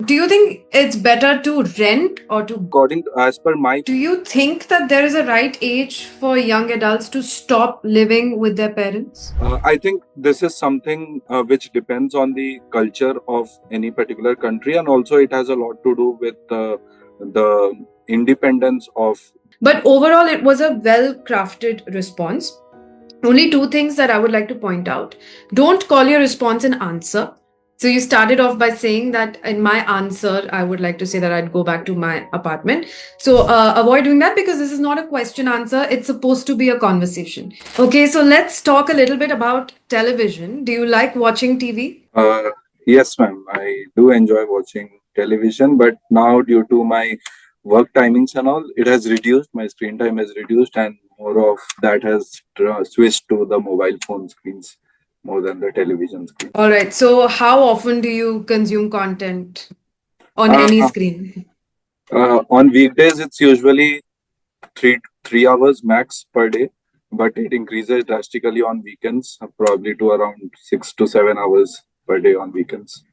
do you think it's better to rent or to According to, as per my, do you think that there is a right age for young adults to stop living with their parents? I think this is something which depends on the culture of any particular country, and also it has a lot to do with the independence of. But overall, it was a well crafted response. Only two things that I would like to point out. Don't call your response an answer. So you started off by saying that in my answer, I would like to say that I'd go back to my apartment. So avoid doing that because this is not a question answer. It's supposed to be a conversation. Okay, so let's talk a little bit about television. Do you like watching TV? Yes, ma'am. I do enjoy watching television, but now due to my work timings and all, it has reduced. My screen time has reduced, and more of that has switched to the mobile phone screens more than the television screen. All right. So how often do you consume content on any Uh, screen? on weekdays, it's usually three hours max per day, but it increases drastically on weekends, probably to around 6 to 7 hours per day on weekends.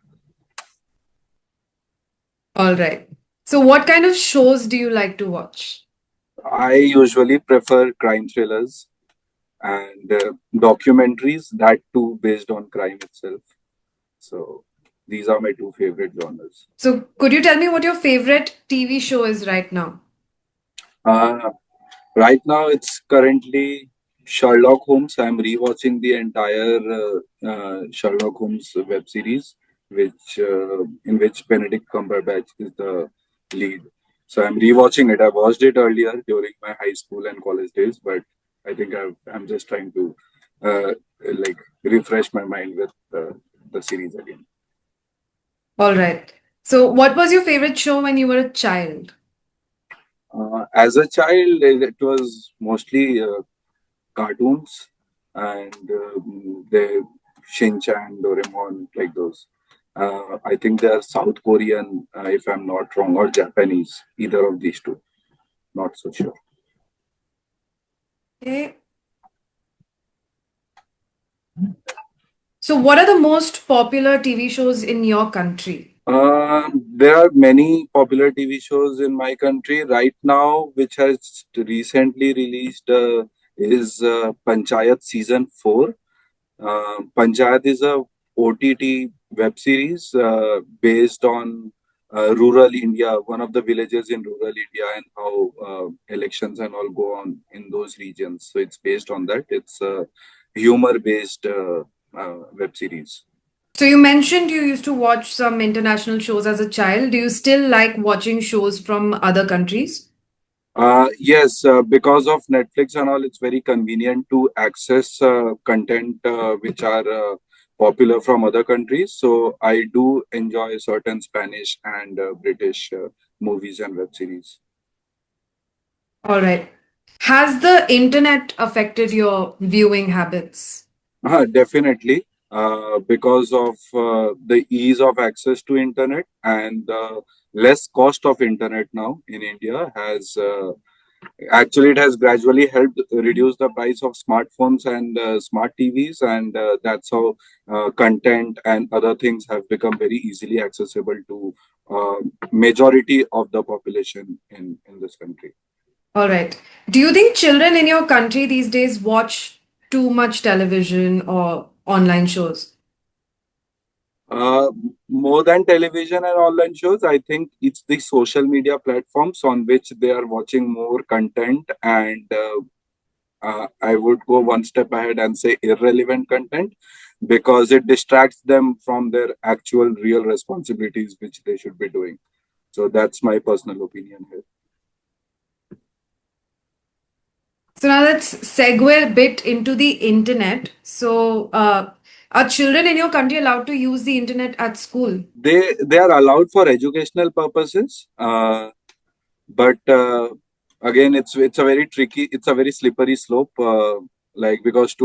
All right. So what kind of shows do you like to watch? I usually prefer crime thrillers and documentaries, that too based on crime itself. So these are my two favorite genres. So could you tell me what your favorite TV show is right now? Uh, right now, it's currently Sherlock Holmes. I'm rewatching the entire Sherlock Holmes web series, which in which Benedict Cumberbatch is the lead. So I'm rewatching it. I watched it earlier during my high school and college days, but I think I'm just trying to uh, like refresh my mind with the series again. All right. So what was your favorite show when you were a child? As a child, it was mostly cartoons and the Shin-chan, Doraemon, like those. I think they are South Korean, if I'm not wrong, or Japanese, either of these two. Not so sure. Okay. So what are the most popular TV shows in your country? There are many popular TV shows in my country right now, which has recently released is Panchayat season 4. Panchayat is a OTT web series based on rural India, one of the villages in rural India, and how elections and all go on in those regions. So it's based on that. It's a humor-based web series. So you mentioned you used to watch some international shows as a child. Do you still like watching shows from other countries? Yes, because of Netflix and all, it's very convenient to access content which are popular from other countries. So I do enjoy certain Spanish and British movies and web series. All right. Has the internet affected your viewing habits? Definitely, because of the ease of access to internet and less cost of internet now in India has actually, it has gradually helped reduce the price of smartphones and smart TVs, and that's how content and other things have become very easily accessible to uh, majority of the population in this country. All right. Do you think children in your country these days watch too much television or online shows? Uh, More than television and online shows, I think it's the social media platforms on which they are watching more content, and I would go one step ahead and say irrelevant content because it distracts them from their actual real responsibilities, which they should be doing. So that's my personal opinion here. So now let's segue a bit into the internet. So, are children in your country allowed to use the internet at school? They are allowed for educational purposes, but again, it's a very tricky, it's a very slippery slope. Like because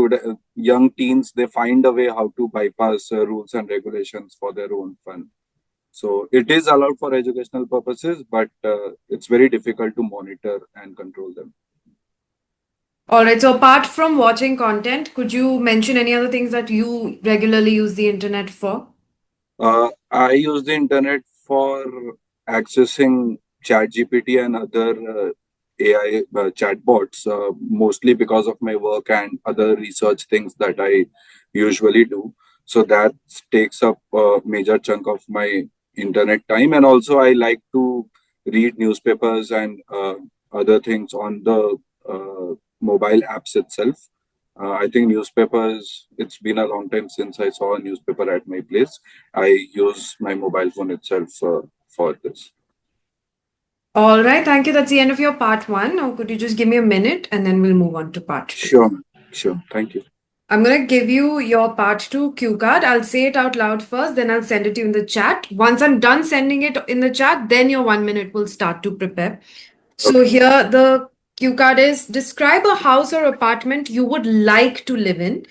young teens, they find a way how to bypass rules and regulations for their own fun. So it is allowed for educational purposes, but it's very difficult to monitor and control them. All right. So, apart from watching content, could you mention any other things that you regularly use the internet for? I use the internet for accessing ChatGPT and other AI chatbots, mostly because of my work and other research things that I usually do. So that takes up a major chunk of my internet time. And also, I like to read newspapers and other things on the mobile apps itself. I think newspapers, it's been a long time since I saw a newspaper at my place. I use my mobile phone itself for this. All right, thank you. That's the end of your part one. Now, could you just give me a minute and then we'll move on to part two? Sure, sure. Thank you. I'm going to give you your part two cue card. I'll say it out loud first, then I'll send it to you in the chat. Once I'm done sending it in the chat, then your 1 minute will start to prepare. So Okay. here the cue card is describe a house or apartment you would like to live in.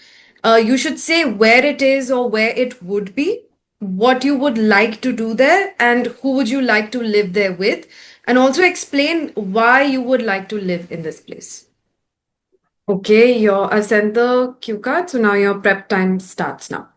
You should say where it is or where it would be, what you would like to do there, and who would you like to live there with, and also explain why you would like to live in this place. Okay, I sent the cue card, so now your prep time starts now.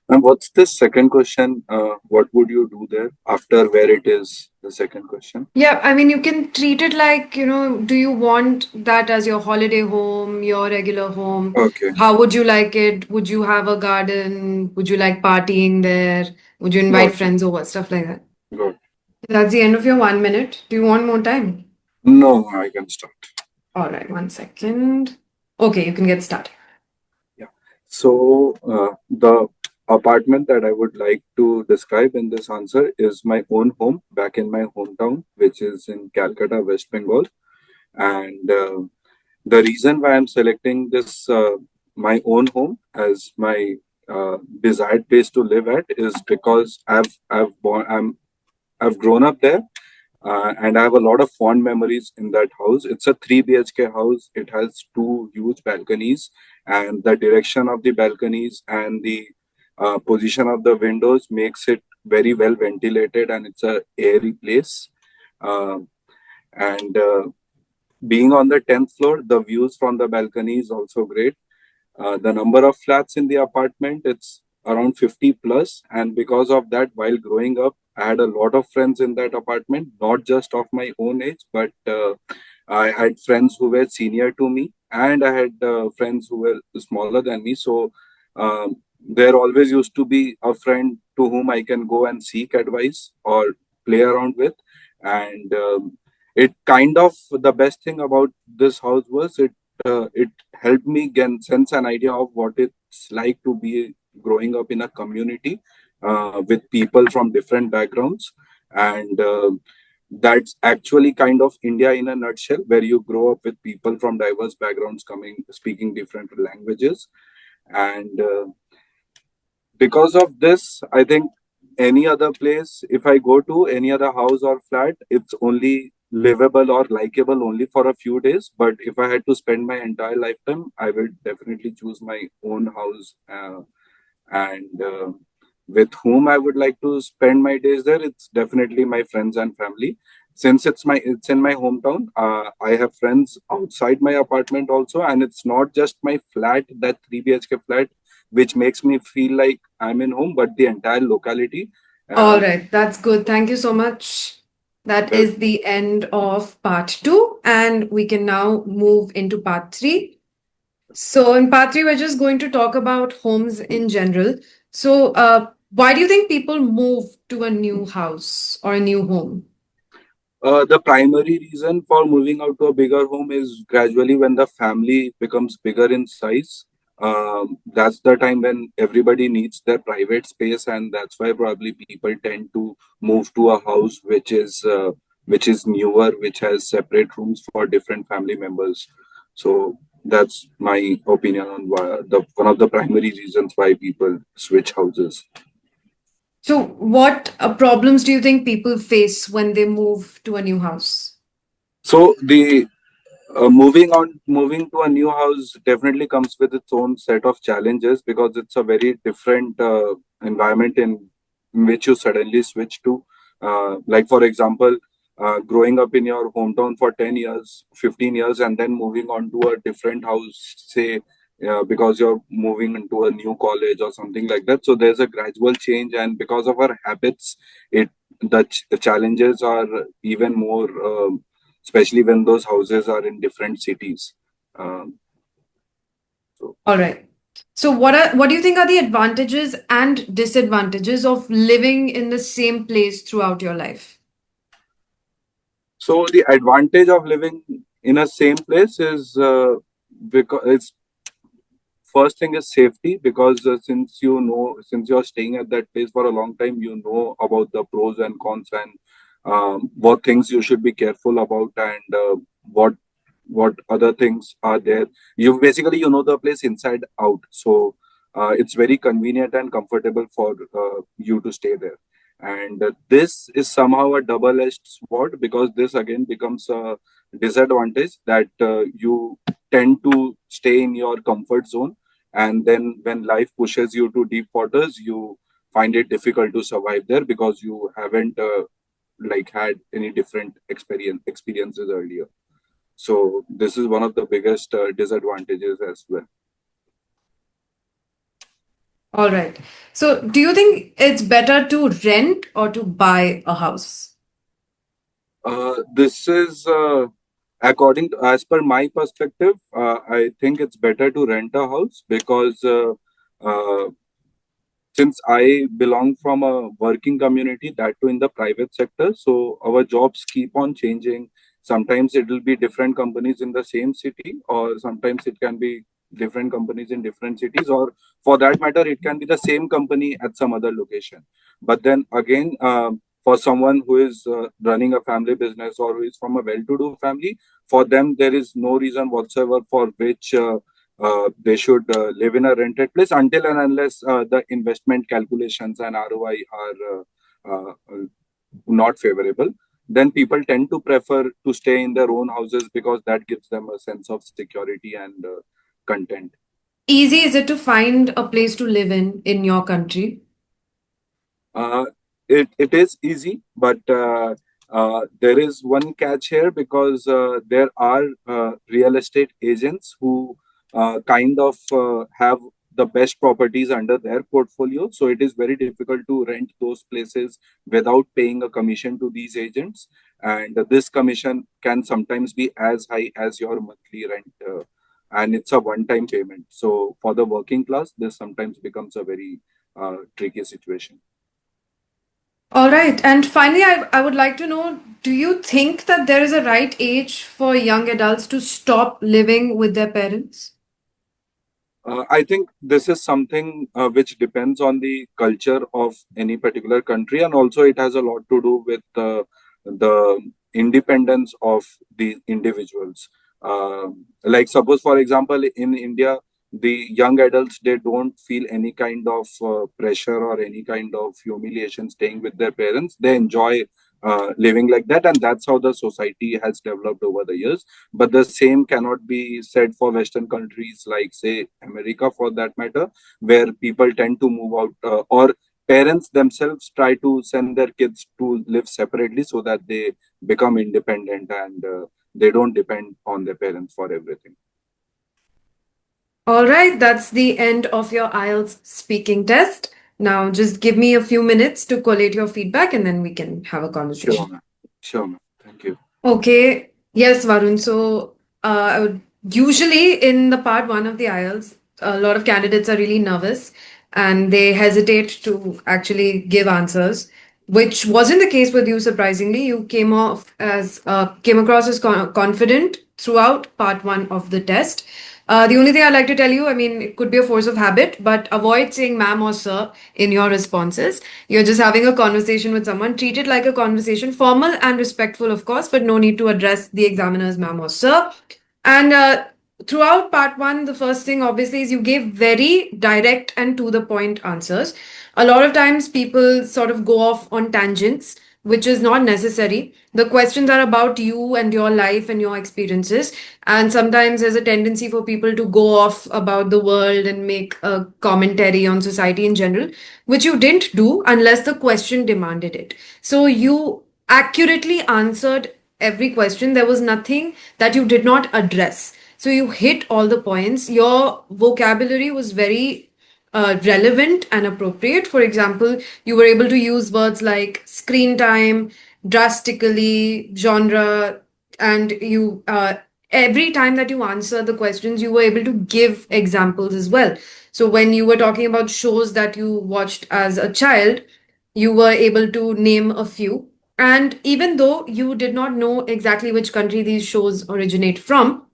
And what's the second question? What would you do there after where it is? The second question. Yeah, I mean, you can treat it like, do you want that as your holiday home, your regular home? Okay, How would you like it? Would you have a garden? Would you like partying there? Would you invite got it. friends over? Stuff like that. Got it. That's the end of your 1 minute. Do you want more time? No, I can start. All right, 1 second. Okay, you can get started. Yeah. So the apartment that I would like to describe in this answer is my own home back in my hometown, which is in Calcutta, West Bengal. And the reason why I'm selecting this my own home as my desired place to live at is because I've grown up there, and I have a lot of fond memories in that house. It's a 3 BHK house. It has two huge balconies, and the direction of the balconies and the position of the windows makes it very well ventilated, and it's a airy place. Uh, and Being on the 10th floor, the views from the balcony is also great. The number of flats in the apartment, it's around 50 plus. And because of that, while growing up, I had a lot of friends in that apartment, not just of my own age, but I had friends who were senior to me, and I had friends who were smaller than me. So there always used to be a friend to whom I can go and seek advice or play around with. And it kind of, the best thing about this house was it helped me get sense an idea of what it's like to be growing up in a community with people from different backgrounds. And that's actually kind of India in a nutshell, where you grow up with people from diverse backgrounds coming speaking different languages. And because of this, I think any other place, if I go to any other house or flat, it's only livable or likable only for a few days. But if I had to spend my entire lifetime, I would definitely choose my own house. And With whom I would like to spend my days there, it's definitely my friends and family. Since it's in my hometown, I have friends outside my apartment also, and it's not just my flat, that 3 BHK flat, which makes me feel like I'm in home, but the entire locality. All Uh, right, that's good. Thank you so much. That well, is the end of part two, and we can now move into part three. So, in part three, we're just going to talk about homes in general. So, why do you think people move to a new house or a new home? The primary reason for moving out to a bigger home is gradually when the family becomes bigger in size. That's the time when everybody needs their private space, and that's why probably people tend to move to a house which is newer, which has separate rooms for different family members. So that's my opinion on why the one of the primary reasons why people switch houses. So, what problems do you think people face when they move to a new house? So the moving to a new house definitely comes with its own set of challenges, because it's a very different environment in which you suddenly switch to. Like for example, growing up in your hometown for 10 years, 15 years, and then moving on to a different house, say, because you're moving into a new college or something like that. So there's a gradual change, and because of our habits, it the challenges are even more, especially when those houses are in different cities. Um, so, All right. So what do you think are the advantages and disadvantages of living in the same place throughout your life? so the advantage of living in a same place is, because it's first thing is safety, because since you're staying at that place for a long time, you know about the pros and cons, and what things you should be careful about, and what other things are there. You know the place inside out, so it's very convenient and comfortable for you to stay there. And this is somehow a double-edged sword, because this again becomes a disadvantage, that you tend to stay in your comfort zone, and then when life pushes you to deep waters, you find it difficult to survive there, because you haven't like had any different experiences earlier. So this is one of the biggest disadvantages as well. All right. So do you think it's better to rent or to buy a house? This is as per my perspective, I think it's better to rent a house, because uh, since I belong from a working community, that too in the private sector, so our jobs keep on changing. Sometimes it will be different companies in the same city, or sometimes it can be different companies in different cities, or for that matter, it can be the same company at some other location. But then again, for someone who is running a family business, or who is from a well-to-do family, for them there is no reason whatsoever for which they should live in a rented place, until and unless the investment calculations and ROI are not favorable. Then people tend to prefer to stay in their own houses, because that gives them a sense of security and content. Easy is it to find a place to live in your country? Uh, it is easy, but there is one catch here, because there are real estate agents who kind of have the best properties under their portfolio. So it is very difficult to rent those places without paying a commission to these agents. And this commission can sometimes be as high as your monthly rent. And it's a one-time payment. So for the working class, this sometimes becomes a very tricky situation. All right. And finally, I would like to know, do you think that there is a right age for young adults to stop living with their parents? I think this is something which depends on the culture of any particular country, and also it has a lot to do with the independence of the individuals. Like, suppose, for example, in India, the young adults, they don't feel any kind of pressure or any kind of humiliation staying with their parents. They enjoy living like that, and that's how the society has developed over the years. But the same cannot be said for Western countries, like, say, America, for that matter, where people tend to move out, or parents themselves try to send their kids to live separately, so that they become independent, and they don't depend on their parents for everything. All right, that's the end of your IELTS speaking test. Now, just give me a few minutes to collate your feedback and then we can have a Sure, conversation. ma'am. Sure, ma'am. Thank you. Okay. Yes, Varun. So, usually in the part one of the IELTS, a lot of candidates are really nervous and they hesitate to actually give answers, which wasn't the case with you, surprisingly. You came across as confident throughout part one of the test. The only thing I'd like to tell you, I mean, it could be a force of habit, but avoid saying ma'am or sir in your responses. You're just having a conversation with someone. Treat it like a conversation, formal and respectful, of course, but no need to address the examiners ma'am or sir. And throughout part one, the first thing obviously is you gave very direct and to the point answers. A lot of times people sort of go off on tangents, which is not necessary. The questions are about you and your life and your experiences. And sometimes there's a tendency for people to go off about the world and make a commentary on society in general, which you didn't do unless the question demanded it. So you accurately answered every question. There was nothing that you did not address. So you hit all the points. Your vocabulary was very relevant and appropriate. For example, you were able to use words like screen time, drastically, genre, and you every time that you answer the questions, you were able to give examples as well. So when you were talking about shows that you watched as a child, you were able to name a few. And even though you did not know exactly which country these shows originate from,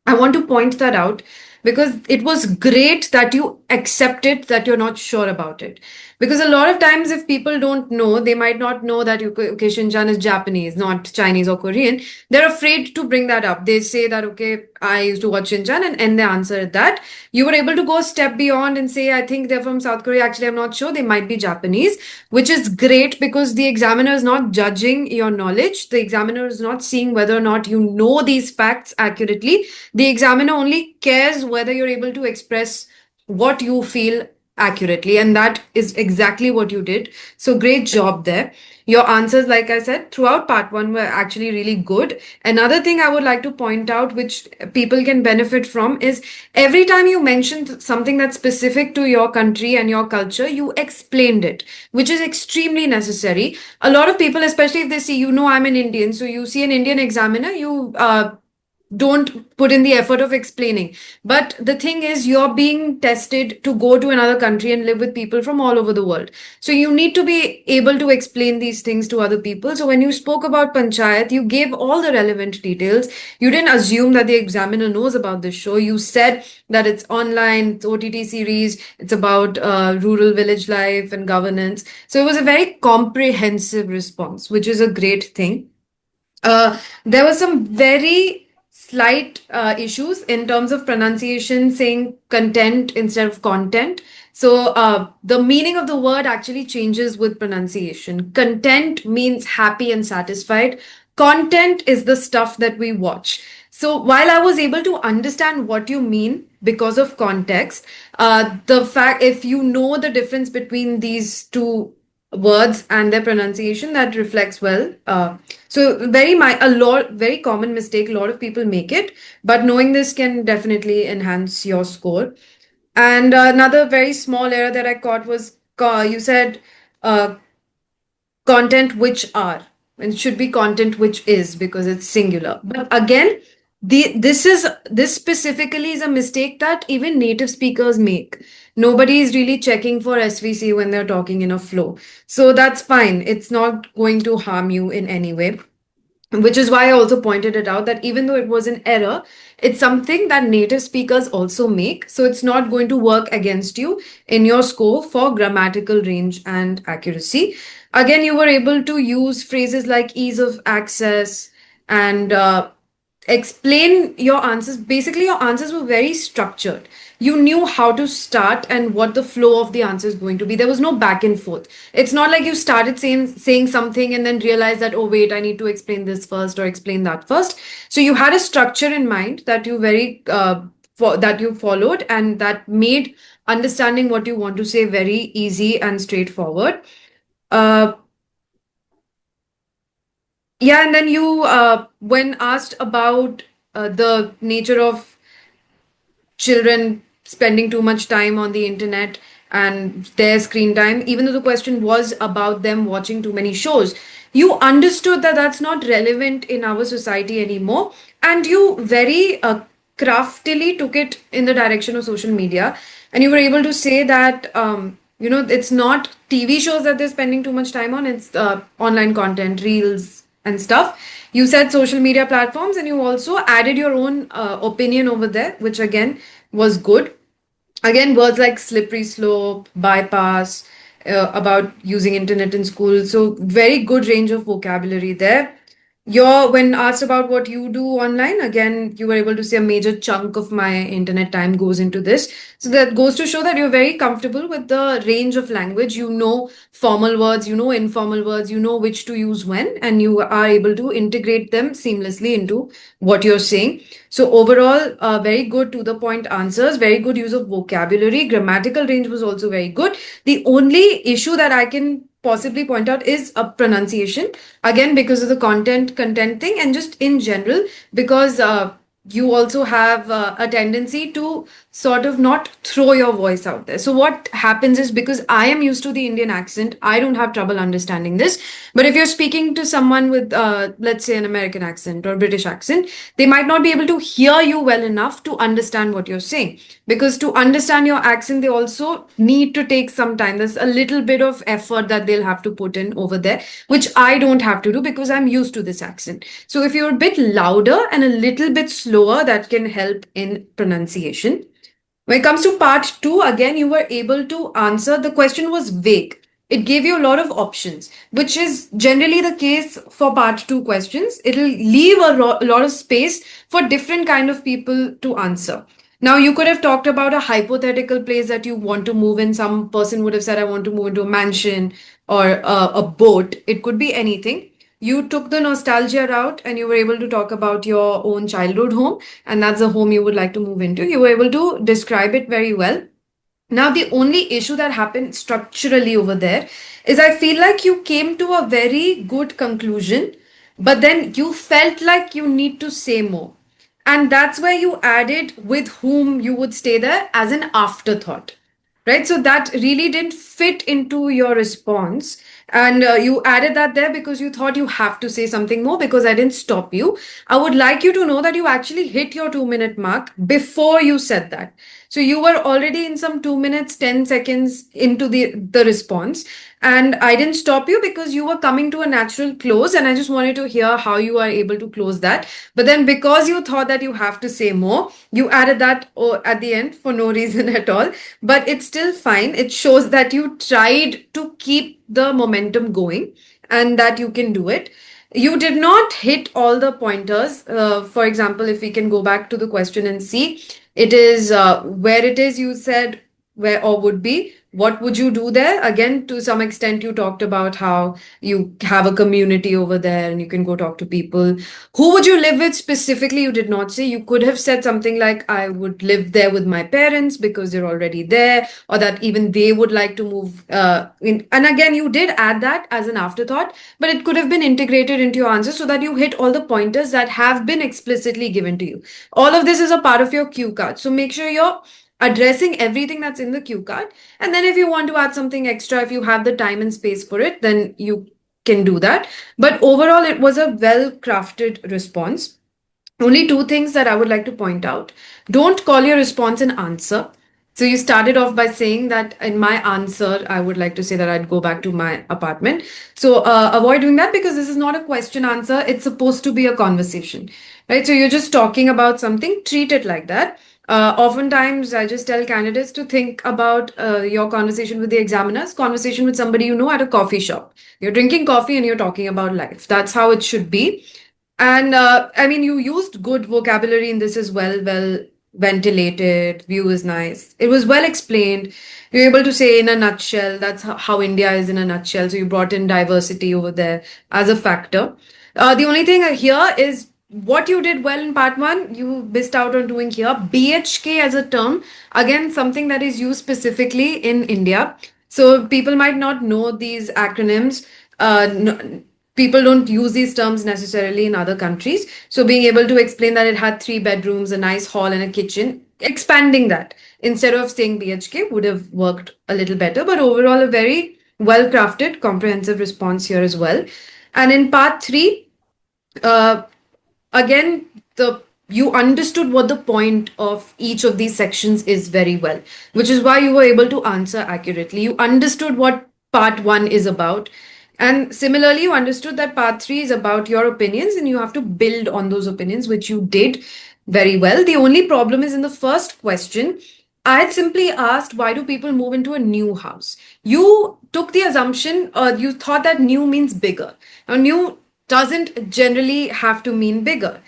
I want to point that out because it was great that you accepted that you're not sure about it. Because a lot of times, if people don't know, they might not know that okay, Shinjan is Japanese, not Chinese or Korean. They're afraid to bring that up. They say that, okay, I used to watch Shinjan and end the answer at that. You were able to go a step beyond and say, I think they're from South Korea. Actually, I'm not sure. They might be Japanese, which is great because the examiner is not judging your knowledge. The examiner is not seeing whether or not you know these facts accurately. The examiner only cares whether you're able to express what you feel accurately, and that is exactly what you did. So, great job there. Your answers, like I said, throughout part one were actually really good. Another thing I would like to point out, which people can benefit from, is every time you mentioned something that's specific to your country and your culture, you explained it, which is extremely necessary. A lot of people, especially if they see, I'm an Indian, so you see an Indian examiner, you don't put in the effort of explaining. But the thing is, you're being tested to go to another country and live with people from all over the world. So you need to be able to explain these things to other people. So when you spoke about Panchayat, you gave all the relevant details. You didn't assume that the examiner knows about this show. You said that it's online, it's OTT series, it's about rural village life and governance. So it was a very comprehensive response, which is a great thing. There were some very slight issues in terms of pronunciation, saying content instead of content. So the meaning of the word actually changes with pronunciation. Content means happy and satisfied. Content is the stuff that we watch. So while I was able to understand what you mean because of context, the fact if you know the difference between these two words and their pronunciation, that reflects well. So very common mistake, a lot of people make it, but knowing this can definitely enhance your score. And another very small error that I caught was you said uh, content which are, and it should be content which is because it's singular. But again, this specifically is a mistake that even native speakers make. Nobody is really checking for SVC when they're talking in a flow. So that's fine. It's not going to harm you in any way, which is why I also pointed it out that even though it was an error, it's something that native speakers also make. So it's not going to work against you in your score for grammatical range and accuracy. Again, you were able to use phrases like ease of access and explain your answers. Basically, your answers were very structured. You knew how to start and what the flow of the answer is going to be. There was no back and forth. It's not like you started saying something and then realized that, oh, wait, I need to explain this first or explain that first. So you had a structure in mind that that you followed, and that made understanding what you want to say very easy and straightforward. Uh, yeah, and then you, when asked about the nature of children spending too much time on the internet and their screen time, even though the question was about them watching too many shows, you understood that that's not relevant in our society anymore. And you very craftily took it in the direction of social media. And you were able to say that, it's not TV shows that they're spending too much time on, it's online content, reels, and stuff. You said social media platforms, and you also added your own opinion over there, which again was good. Again, words like slippery slope, bypass, about using internet in school. So very good range of vocabulary there. When asked about what you do online, again, you were able to say a major chunk of my internet time goes into this. So that goes to show that you're very comfortable with the range of language. You know formal words, you know informal words, you know which to use when, and you are able to integrate them seamlessly into what you're saying. So overall, very good to the point answers, very good use of vocabulary. Grammatical range was also very good. The only issue that I can possibly point out is a pronunciation, again because of the content thing, and just in general because you also have a tendency to sort of not throw your voice out there. So, what happens is, because I am used to the Indian accent, I don't have trouble understanding this. But if you're speaking to someone with, let's say, an American accent or British accent, they might not be able to hear you well enough to understand what you're saying. Because to understand your accent, they also need to take some time. There's a little bit of effort that they'll have to put in over there, which I don't have to do because I'm used to this accent. So if you're a bit louder and a little bit slower, that can help in pronunciation. When it comes to part two, again, you were able to answer. The question was vague. It gave you a lot of options, which is generally the case for part two questions. It'll leave a lot of space for different kind of people to answer. Now, you could have talked about a hypothetical place that you want to move in. Some person would have said, I want to move into a mansion or a boat. It could be anything. You took the nostalgia route and you were able to talk about your own childhood home, and that's the home you would like to move into. You were able to describe it very well. Now, the only issue that happened structurally over there is I feel like you came to a very good conclusion, but then you felt like you need to say more. And that's where you added with whom you would stay there as an afterthought, right? So that really didn't fit into your response. And you added that there because you thought you have to say something more because I didn't stop you. I would like you to know that you actually hit your 2 minute mark before you said that. So you were already in some 2 minutes, 10 seconds into the response. And I didn't stop you because you were coming to a natural close. And I just wanted to hear how you are able to close that. But then because you thought that you have to say more, you added that at the end for no reason at all. But it's still fine. It shows that you tried to keep the momentum going and that you can do it. You did not hit all the pointers. For example, if we can go back to the question and see, it is where it is you said where or would be. What would you do there? Again, to some extent, you talked about how you have a community over there and you can go talk to people. Who would you live with specifically? You did not say. You could have said something like, I would live there with my parents because they're already there, or that even they would like to move in. And again, you did add that as an afterthought, but it could have been integrated into your answer so that you hit all the pointers that have been explicitly given to you. All of this is a part of your cue card. So make sure you're addressing everything that's in the cue card. And then if you want to add something extra, if you have the time and space for it, then you can do that. But overall, it was a well crafted response. Only two things that I would like to point out. Don't call your response an answer. So you started off by saying that in my answer, I would like to say that I'd go back to my apartment. So avoid doing that because this is not a question answer. It's supposed to be a conversation, right? So you're just talking about something, treat it like that. Oftentimes, I just tell candidates to think about your conversation with the examiners, conversation with somebody you know at a coffee shop. You're drinking coffee and you're talking about life. That's how it should be. And I mean, you used good vocabulary in this as well. Well ventilated, view is nice. It was well explained. You're able to say in a nutshell, that's how India is in a nutshell. So you brought in diversity over there as a factor. The only thing here is what you did well in part one, you missed out on doing here. BHK as a term, again, something that is used specifically in India. So people might not know these acronyms. People don't use these terms necessarily in other countries. So being able to explain that it had 3 bedrooms, a nice hall, and a kitchen, expanding that instead of saying BHK would have worked a little better. But overall, a very well crafted, comprehensive response here as well. And in part three, uh, again, the you understood what the point of each of these sections is very well, which is why you were able to answer accurately. You understood what part one is about. And similarly, you understood that part three is about your opinions and you have to build on those opinions, which you did very well. The only problem is in the first question, I had simply asked, why do people move into a new house? You took the assumption, you thought that new means bigger. Now, new doesn't generally have to mean bigger.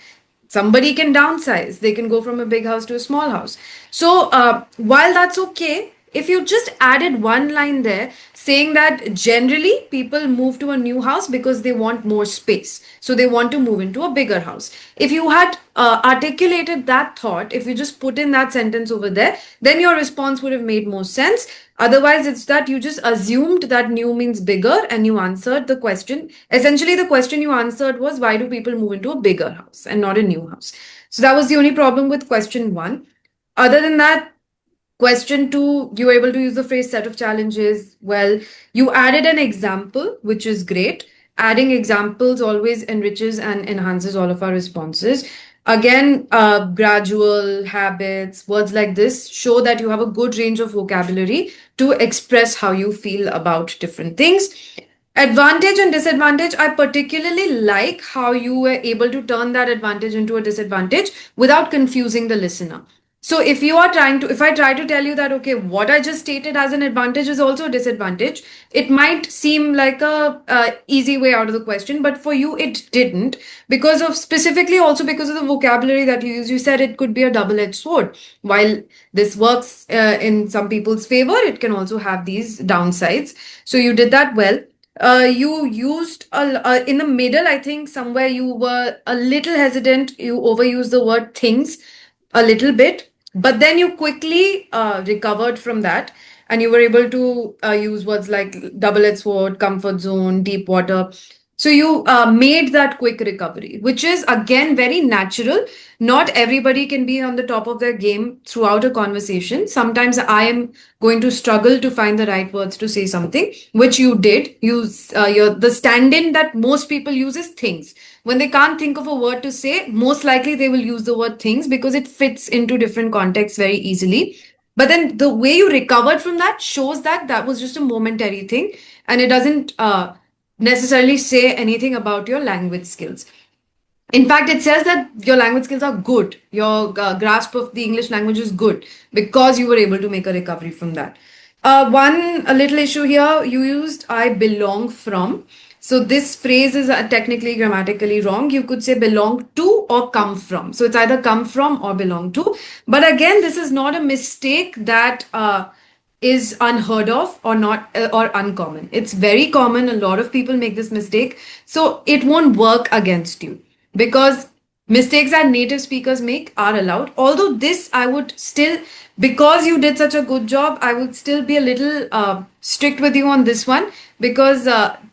Somebody can downsize, they can go from a big house to a small house. So, while that's okay, if you just added one line there saying that generally people move to a new house because they want more space, so they want to move into a bigger house. If you had articulated that thought, if you just put in that sentence over there, then your response would have made more sense. Otherwise, it's that you just assumed that new means bigger and you answered the question. Essentially, the question you answered was, why do people move into a bigger house and not a new house? So that was the only problem with question one. Other than that, question two, you were able to use the phrase set of challenges. Well, you added an example, which is great. Adding examples always enriches and enhances all of our responses. Again, gradual habits, words like this show that you have a good range of vocabulary to express how you feel about different things. Advantage and disadvantage, I particularly like how you were able to turn that advantage into a disadvantage without confusing the listener. So if I try to tell you that, okay, what I just stated as an advantage is also a disadvantage, it might seem like a easy way out of the question, but for you, it didn't, because of specifically also because of the vocabulary that you use. You said it could be a double-edged sword. While this works in some people's favor, it can also have these downsides. So you did that well. You used in the middle, I think somewhere you were a little hesitant. You overused the word things a little bit, but then you quickly recovered from that, and you were able to use words like double-edged sword, comfort zone, deep water. So you made that quick recovery, which is again very natural. Not everybody can be on the top of their game throughout a conversation. Sometimes I am going to struggle to find the right words to say something, which you did. Use the stand-in that most people use is things. When they can't think of a word to say, most likely they will use the word things because it fits into different contexts very easily. But then the way you recovered from that shows that that was just a momentary thing, and it doesn't necessarily say anything about your language skills. In fact, it says that your language skills are good. Your grasp of the English language is good because you were able to make a recovery from that. One a little issue here, you used I belong from. So this phrase is technically grammatically wrong. You could say belong to or come from. So it's either come from or belong to. But again, this is not a mistake that is unheard of or not or uncommon. It's very common. A lot of people make this mistake. So it won't work against you because mistakes that native speakers make are allowed. Although this, I would still, because you did such a good job, I would still be a little strict with you on this one, because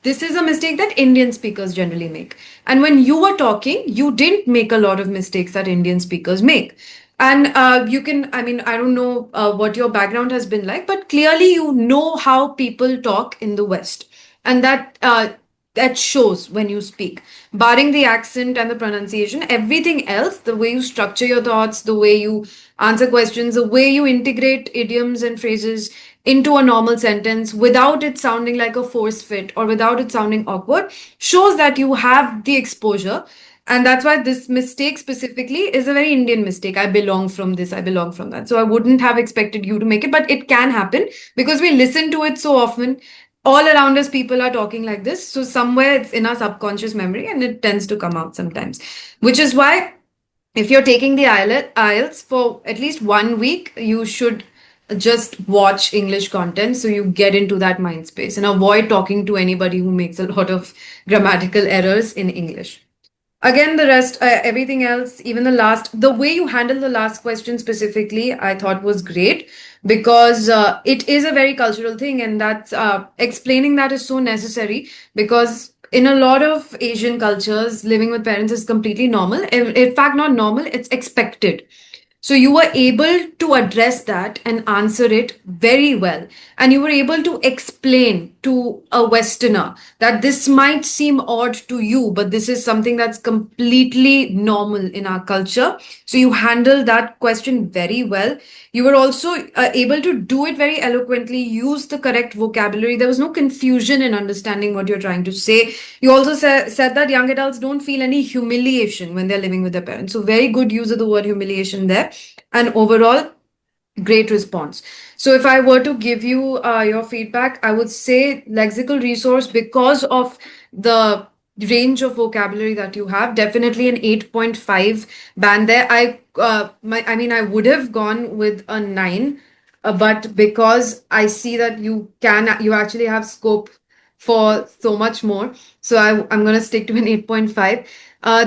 this is a mistake that Indian speakers generally make. And when you were talking, you didn't make a lot of mistakes that Indian speakers make. And you can, I mean, I don't know what your background has been like, but clearly you know how people talk in the West. And that shows when you speak. Barring the accent and the pronunciation, everything else, the way you structure your thoughts, the way you answer questions, the way you integrate idioms and phrases into a normal sentence without it sounding like a force fit or without it sounding awkward, shows that you have the exposure. And that's why this mistake specifically is a very Indian mistake. I belong from this, I belong from that. So I wouldn't have expected you to make it, but it can happen because we listen to it so often. All around us, people are talking like this. So somewhere it's in our subconscious memory and it tends to come out sometimes, which is why if you're taking the IELTS for at least 1 week, you should just watch English content so you get into that mind space and avoid talking to anybody who makes a lot of grammatical errors in English. Again, the rest, everything else, even the way you handle the last question specifically, I thought was great because it is a very cultural thing, and that's explaining that is so necessary because in a lot of Asian cultures, living with parents is completely normal. In fact, not normal, it's expected. So you were able to address that and answer it very well. And you were able to explain to a Westerner that this might seem odd to you, but this is something that's completely normal in our culture. So you handled that question very well. You were also able to do it very eloquently, use the correct vocabulary. There was no confusion in understanding what you're trying to say. You also said that young adults don't feel any humiliation when they're living with their parents. So, very good use of the word humiliation there. And overall, great response. So, if I were to give you your feedback, I would say lexical resource because of the range of vocabulary that you have, definitely an 8.5 band there. I mean, I would have gone with a 9, but because I see that you actually have scope for so much more, so I'm going to stick to an 8.5.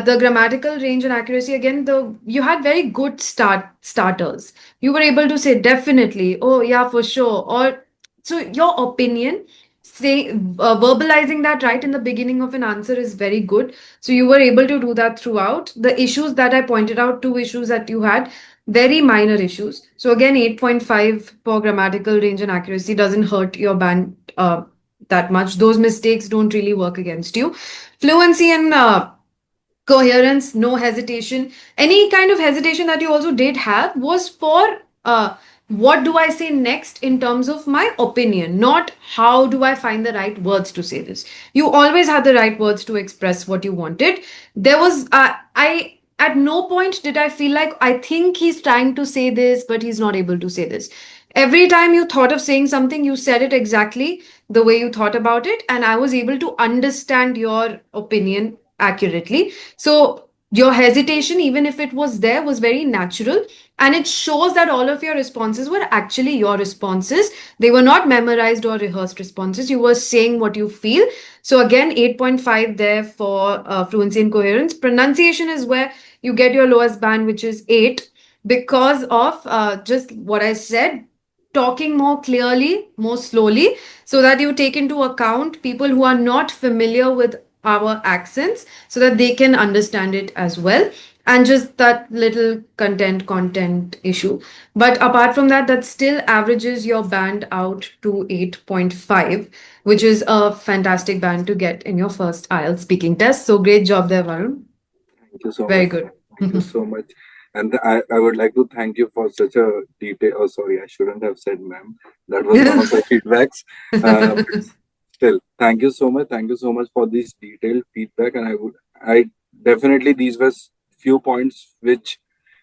The grammatical range and accuracy, again, you had very good starters. You were able to say definitely, oh yeah, for sure, or so your opinion verbalizing that right in the beginning of an answer is very good. So you were able to do that throughout. The issues that I pointed out, two issues that you had, very minor issues. So again, 8.5 for grammatical range and accuracy doesn't hurt your band that much. Those mistakes don't really work against you. Fluency and coherence, no hesitation. Any kind of hesitation that you also did have was for what do I say next in terms of my opinion, not how do I find the right words to say this. You always had the right words to express what you wanted. There was, I, at no point did I feel like I think he's trying to say this, but he's not able to say this. Every time you thought of saying something, you said it exactly the way you thought about it, and I was able to understand your opinion accurately. So your hesitation, even if it was there, was very natural. And it shows that all of your responses were actually your responses. They were not memorized or rehearsed responses. You were saying what you feel. So again, 8.5 there for fluency and coherence. Pronunciation is where you get your lowest band, which is 8, because of just what I said, talking more clearly, more slowly, so that you take into account people who are not familiar with our accents so that they can understand it as well, and just that little content issue. But apart from that, that still averages your band out to 8.5, which is a fantastic band to get in your first IELTS speaking test. So great job there, Varun. Thank you so Very much. good. Thank you so much. And I would like to thank you for such a detail. Oh, sorry, I shouldn't have said ma'am. That was one of the feedbacks. But still, thank you so much. Thank you so much for this detailed feedback. And I definitely, these were few points which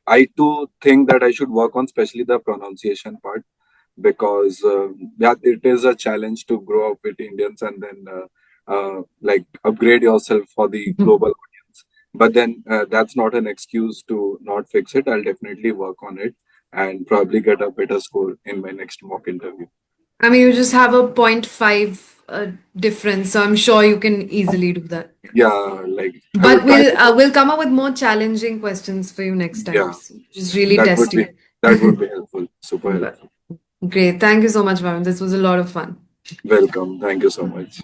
I too think that I should work on, especially the pronunciation part, because yeah, it is a challenge to grow up with Indians and then like upgrade yourself for the global audience. But then that's not an excuse to not fix it. I'll definitely work on it and probably get a better score in my next mock interview. I mean, you just have a zero point 0.5 difference, so I'm sure you can easily do that. Yeah, like I But would try. we'll come up with more challenging questions for you next time. Yeah, So just really that test would be you. that would be helpful. Super But helpful. great. Thank you so much, Varun. This was a lot of fun. Welcome. Thank you so much.